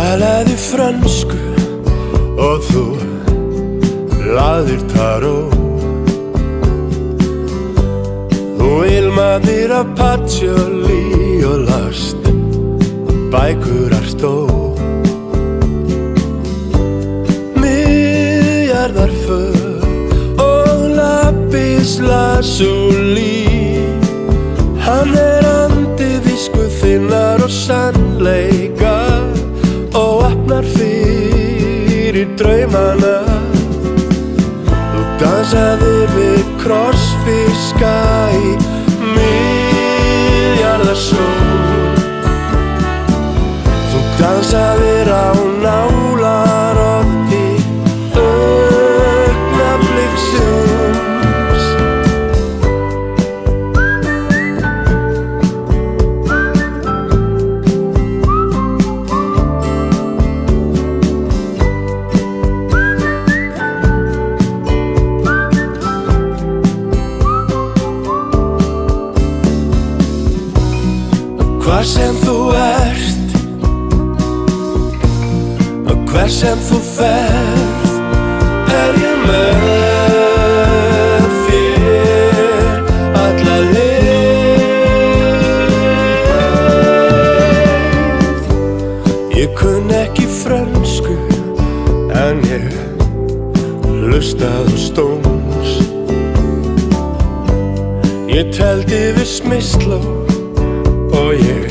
talaði frönsku og þú lagðir taró. Þú ilmaðir af patchouli og last bækur Artó. Miðjarðarför og lapis lazuli, hann andi visku þinnar og sannleika og opnar fyrir draumana. Þú dansaðir við krossfiska í miðjarðarsól. Þú dansaðir á nálaroddi augnabliksins. Hvar sem þú ert, og hver sem þú ferð, ég með þér alla leið. Ég kunni ekki frönsku, en ég hlustaði á Stones. Ég teldi við Smysló og ég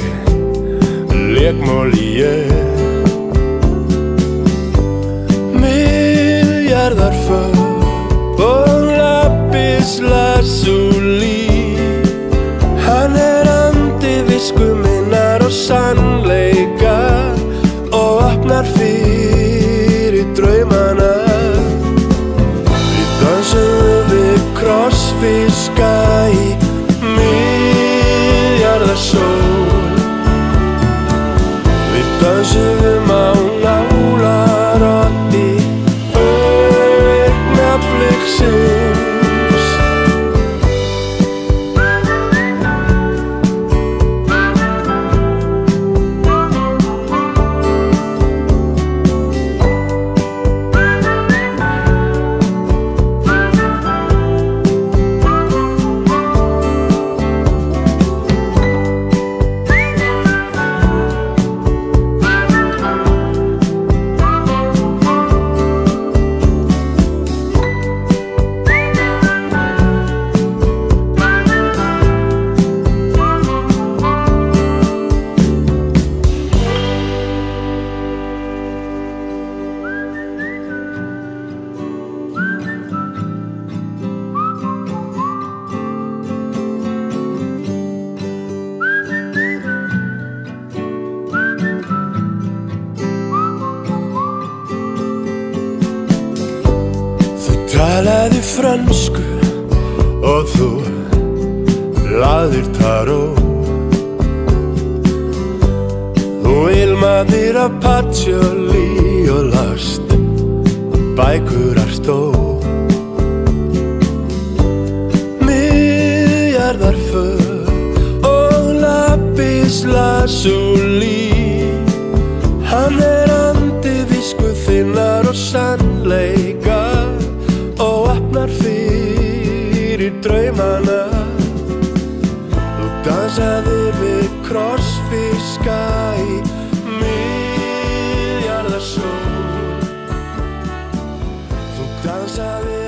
lék Molière. Miðjarðarför og lapis lazuli, hann andi visku minnar og sannleika og opnar fyrir draumana. Við dansuðum við krossfiska í miðjarðarsól. Við dansuðum á nálaroddi augnabliksins. Talaði frönsku og þú lagðir taró. Þú ilmaðir af patchouli og last bækur Artó. Miðjarðarför og lapis lazuli, hann andi visku þinnar og sannleika og opnar fyrir draumana. Þú dansaðir við krossfiska í miðjarðarsól. Þú dansaðir